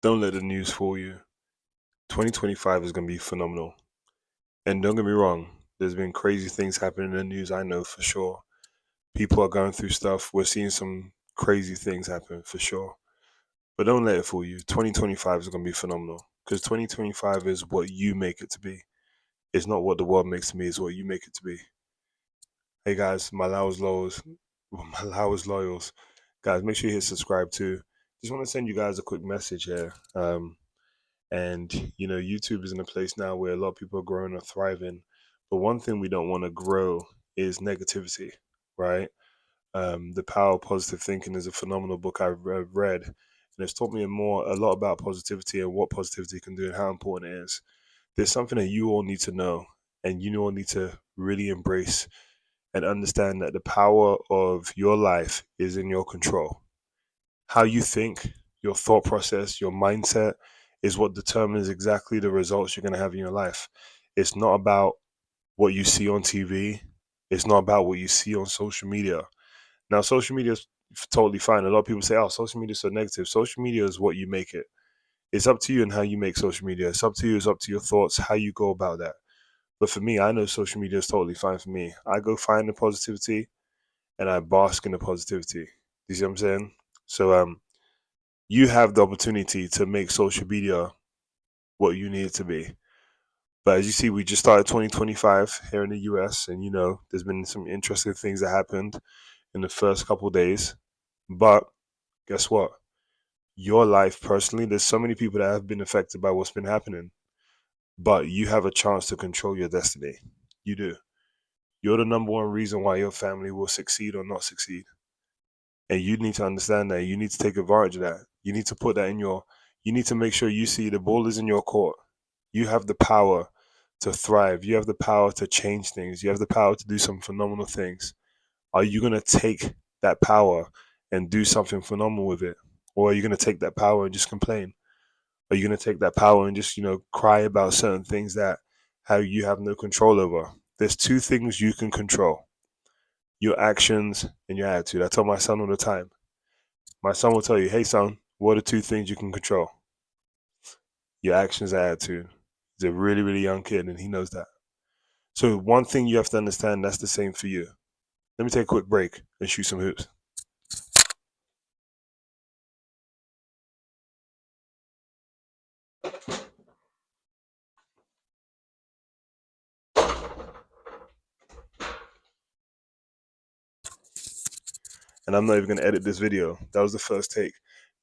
Don't let the news fool you. 2025 is going to be phenomenal. And don't get me wrong, there's been crazy things happening in the news, I know for sure. People are going through stuff. We're seeing some crazy things happen for sure. But don't let it fool you. 2025 is going to be phenomenal because 2025 is what you make it to be. It's not what the world makes to me, it's what you make it to be. Hey guys, my Lauwerz loyals, my Lauwerz loyals. Guys, make sure you hit subscribe too. Just want to send you guys a quick message here. And YouTube is in a place now where a lot of people are growing and thriving. But one thing we don't want to grow is negativity, right? The Power of Positive Thinking is a phenomenal book I've read, and it's taught me a lot about positivity and what positivity can do and how important it is. There's something that you all need to know, and you all need to really embrace and understand that the power of your life is in your control. How you think, your thought process, your mindset is what determines exactly the results you're going to have in your life. It's not about what you see on TV. It's not about what you see on social media. Now, social media is totally fine. A lot of people say, oh, social media is so negative. Social media is what you make it. It's up to you and how you make social media. It's up to you. It's up to your thoughts, how you go about that. But for me, I know social media is totally fine for me. I go find the positivity and I bask in the positivity. You see what I'm saying? So, you have the opportunity to make social media what you need it to be. But as you see, we just started 2025 here in the US, and there's been some interesting things that happened in the first couple of days. But guess what? Your life personally, there's so many people that have been affected by what's been happening, but you have a chance to control your destiny. You do. You're the number one reason why your family will succeed or not succeed. And you need to understand that. You need to take advantage of that. You need to put that you need to make sure you see the ball is in your court. You have the power to thrive. You have the power to change things. You have the power to do some phenomenal things. Are you going to take that power and do something phenomenal with it? Or are you going to take that power and just complain? Are you going to take that power and just, cry about certain things that how you have no control over? There's two things you can control: your actions and your attitude. I tell my son all the time. My son will tell you, hey son, what are two things you can control? Your actions and attitude. He's a really, really young kid and he knows that. So one thing you have to understand, that's the same for you. Let me take a quick break and shoot some hoops. And I'm not even going to edit this video. That was the first take.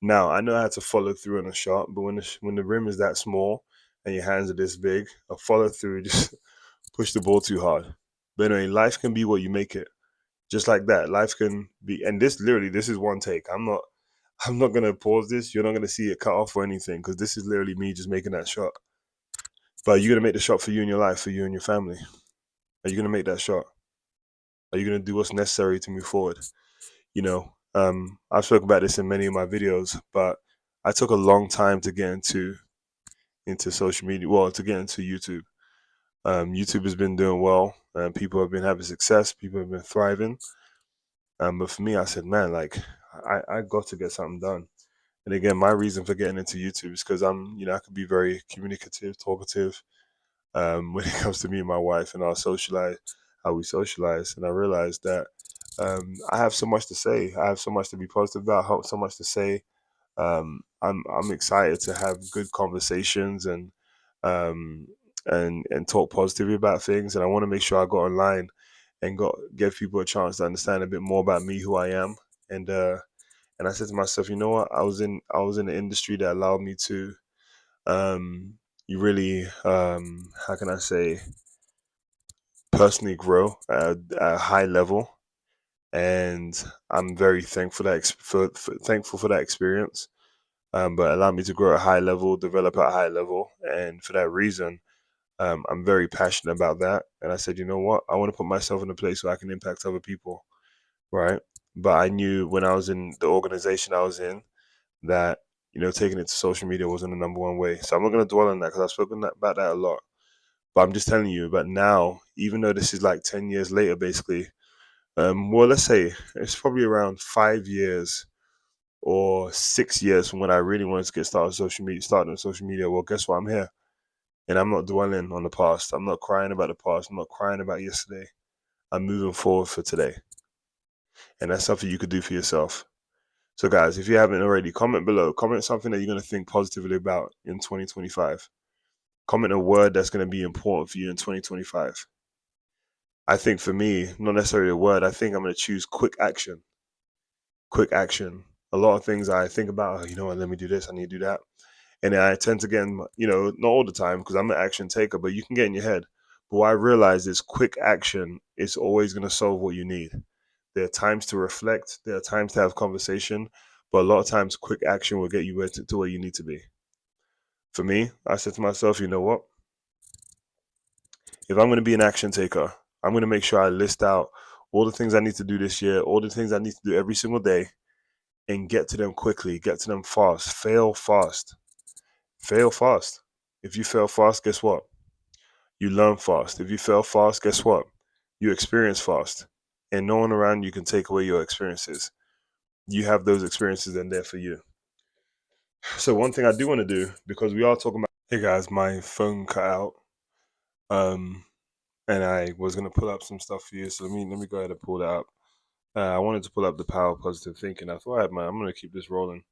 Now, I know I had to follow through on a shot, but when the rim is that small and your hands are this big, a follow through just push the ball too hard. But anyway, life can be what you make it. Just like that. Life can be, and this is one take. I'm not gonna pause this. You're not gonna see it cut off or anything because this is literally me just making that shot. But you're gonna make the shot for you and your life, for you and your family. Are you gonna make that shot? Are you gonna do what's necessary to move forward? I've spoken about this in many of my videos, but I took a long time to get into social media. Well, to get into YouTube. YouTube has been doing well, and people have been having success. People have been thriving. But for me, I said, man, like I got to get something done. And again, my reason for getting into YouTube is because I could be very communicative, talkative. When it comes to me and my wife and how we socialize, and I realized that I have so much to say. I have so much to be positive about. So much to say. I'm excited to have good conversations um, and talk positively about things. And I want to make sure I got online and give people a chance to understand a bit more about me, who I am. And I said to myself, you know what? I was in an industry that allowed me to you really how can I say, personally grow at a high level, and I'm very thankful thankful for that experience. But it allowed me to grow at a high level, develop at a high level, and for that reason, I'm very passionate about that. And I said, you know what? I want to put myself in a place where I can impact other people, right? But I knew when I was in the organization I was in that taking it to social media wasn't the number one way. So I'm not going to dwell on that because I've spoken about that a lot. But I'm just telling you. But now, even though this is like 10 years later, basically, well, let's say it's probably around 5 years or 6 years from when I really wanted to get started on social media, well, guess what? I'm here. And I'm not dwelling on the past. I'm not crying about the past. I'm not crying about yesterday. I'm moving forward for today. And that's something you could do for yourself. So, guys, if you haven't already, comment below. Comment something that you're going to think positively about in 2025. Comment a word that's going to be important for you in 2025. I think for me, not necessarily a word, I think I'm going to choose quick action. Quick action. A lot of things I think about, oh, you know what, let me do this, I need to do that. And I tend to get, not all the time because I'm an action taker, but you can get in your head. But what I realize is quick action is always going to solve what you need. There are times to reflect, there are times to have conversation, but a lot of times quick action will get you to where you need to be. For me, I said to myself, you know what? If I'm going to be an action taker, I'm going to make sure I list out all the things I need to do this year, all the things I need to do every single day, and get to them quickly, get to them fast, fail fast. Fail fast. If you fail fast, guess what? You learn fast. If you fail fast, guess what? You experience fast. And no one around you can take away your experiences. You have those experiences and they're for you. So one thing I do want to do, because we are talking about, hey guys, my phone cut out. And I was gonna pull up some stuff for you. So let me go ahead and pull that up. I wanted to pull up the power of positive thinking. I thought, man, I'm gonna keep this rolling.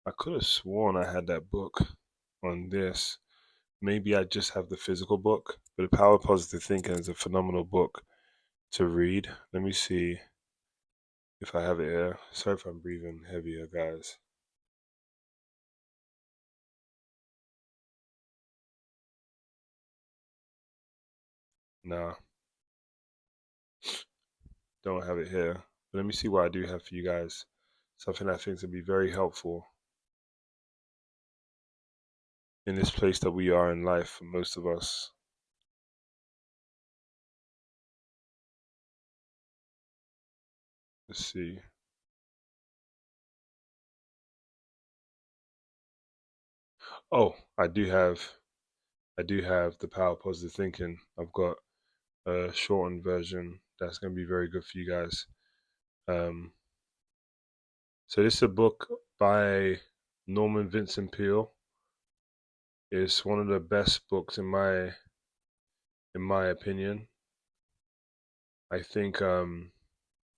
I could have sworn I had that book on this. Maybe I just have the physical book, but the power of positive thinking is a phenomenal book to read. Let me see if I have it here. Sorry if I'm breathing heavier, guys. Nah, don't have it here. But let me see what I do have for you guys. Something I think to be very helpful in this place that we are in life for most of us. Let's see. Oh, I do have the power of positive thinking. I've got a shortened version that's going to be very good for you guys. Um, so this is a book by Norman Vincent Peale. It's one of the best books in my opinion. I think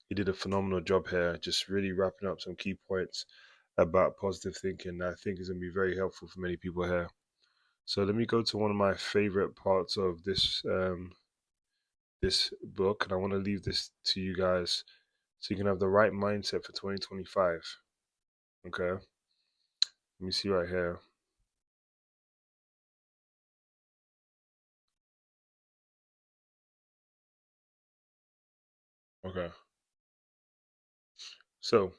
he did a phenomenal job here, just really wrapping up some key points about positive thinking that I think is going to be very helpful for many people here. So let me go to one of my favorite parts of this book, and I want to leave this to you guys so you can have the right mindset for 2025. Okay, let me see right here. Okay, so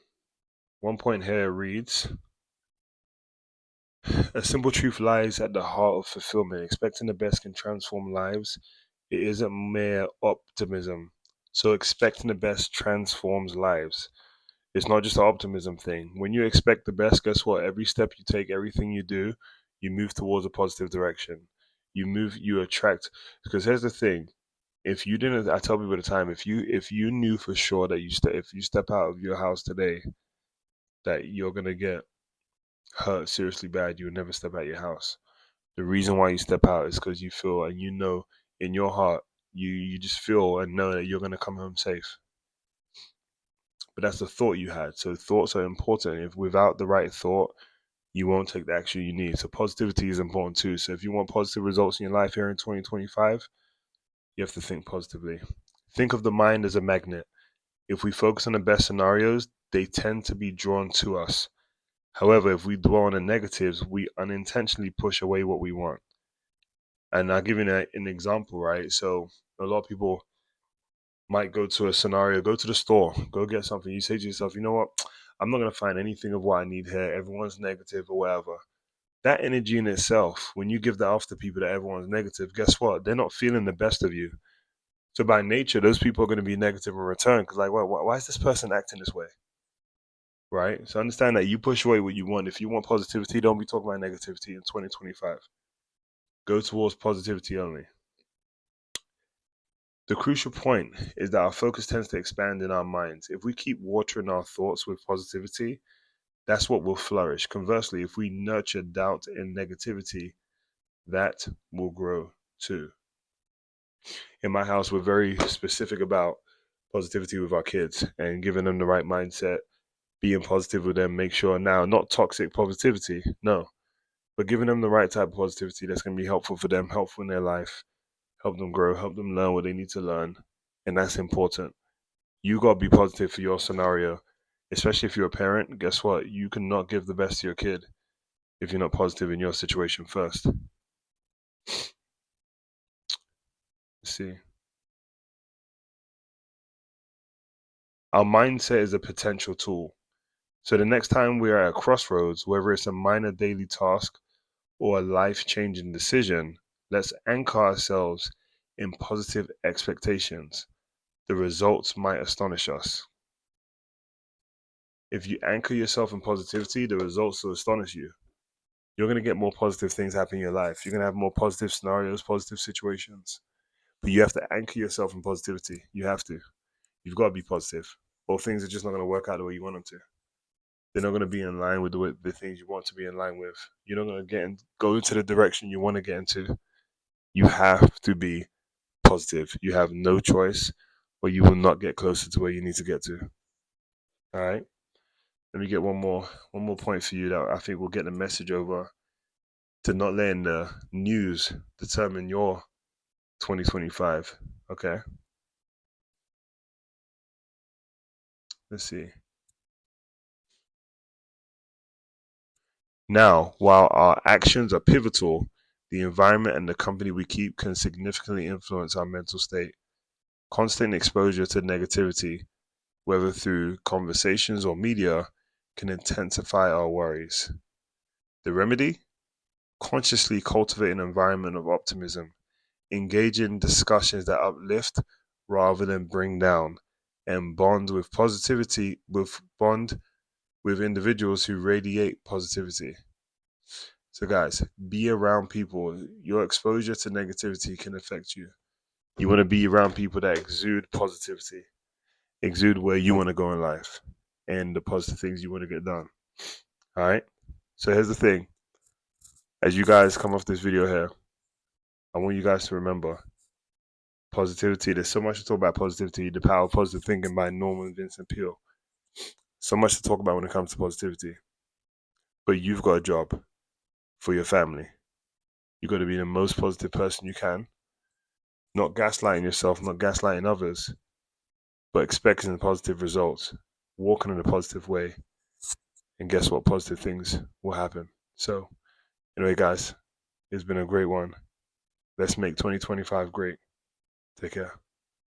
one point here reads, a simple truth lies at the heart of fulfillment. Expecting the best can transform lives. It isn't mere optimism. So expecting the best transforms lives. It's not just an optimism thing. When you expect the best, guess what? Every step you take, everything you do, you move towards a positive direction. You attract. Because here's the thing: if you didn't, I tell people at the time, if you knew for sure that if you step out of your house today that you're gonna get hurt seriously bad, you would never step out your house. The reason why you step out is because you feel and you know in your heart you just feel and know that you're gonna come home safe. But that's the thought you had. So thoughts are important. If without the right thought, you won't take the action you need. So positivity is important too. So if you want positive results in your life here in 2025, you have to think positively. Think of the mind as a magnet. If we focus on the best scenarios, they tend to be drawn to us. However, if we dwell on the negatives, we unintentionally push away what we want. And I'll give you an example, right? So a lot of people might go to a scenario, go to the store, go get something. You say to yourself, you know what? I'm not going to find anything of what I need here. Everyone's negative or whatever. That energy in itself, when you give that off to people that everyone's negative, guess what? They're not feeling the best of you. So by nature, those people are going to be negative in return because, like, why is this person acting this way? Right? So understand that you push away what you want. If you want positivity, don't be talking about negativity in 2025. Go towards positivity only. The crucial point is that our focus tends to expand in our minds. If we keep watering our thoughts with positivity, that's what will flourish. Conversely, if we nurture doubt and negativity, that will grow too. In my house, we're very specific about positivity with our kids and giving them the right mindset, being positive with them, make sure now, not toxic positivity, no, but giving them the right type of positivity that's going to be helpful for them, helpful in their life, help them grow, help them learn what they need to learn. And that's important. You got to be positive for your scenario, especially if you're a parent. Guess what? You cannot give the best to your kid if you're not positive in your situation first. Let's see. Our mindset is a potential tool. So the next time we are at a crossroads, whether it's a minor daily task or a life-changing decision, let's anchor ourselves in positive expectations. The results might astonish us. If you anchor yourself in positivity, the results will astonish you. You're going to get more positive things happen in your life. You're going to have more positive scenarios, positive situations. But you have to anchor yourself in positivity. You have to. You've got to be positive. Or things are just not going to work out the way you want them to. They're not going to be in line with the things you want to be in line with. You're not going to go into the direction you want to get into. You have to be positive. You have no choice, or you will not get closer to where you need to get to. All right. Let me get one more point for you that I think will get the message over, to not letting the news determine your 2025. Okay. Let's see. Now, while our actions are pivotal, the environment and the company we keep can significantly influence our mental state. Constant exposure to negativity, whether through conversations or media, can intensify our worries. The remedy? Consciously cultivate an environment of optimism. Engage in discussions that uplift rather than bring down, and bond with individuals who radiate positivity. So guys, be around people. Your exposure to negativity can affect you. You want to be around people that exude positivity, exude where you want to go in life, and the positive things you want to get done. All right. So here's the thing. As you guys come off this video here, I want you guys to remember positivity. There's so much to talk about positivity, the power of positive thinking by Norman Vincent Peale. So much to talk about when it comes to positivity. But you've got a job for your family. You've got to be the most positive person you can. Not gaslighting yourself, not gaslighting others, but expecting the positive results, walking in a positive way, and guess what? Positive things will happen. So, anyway, guys, it's been a great one. Let's make 2025 great. Take care.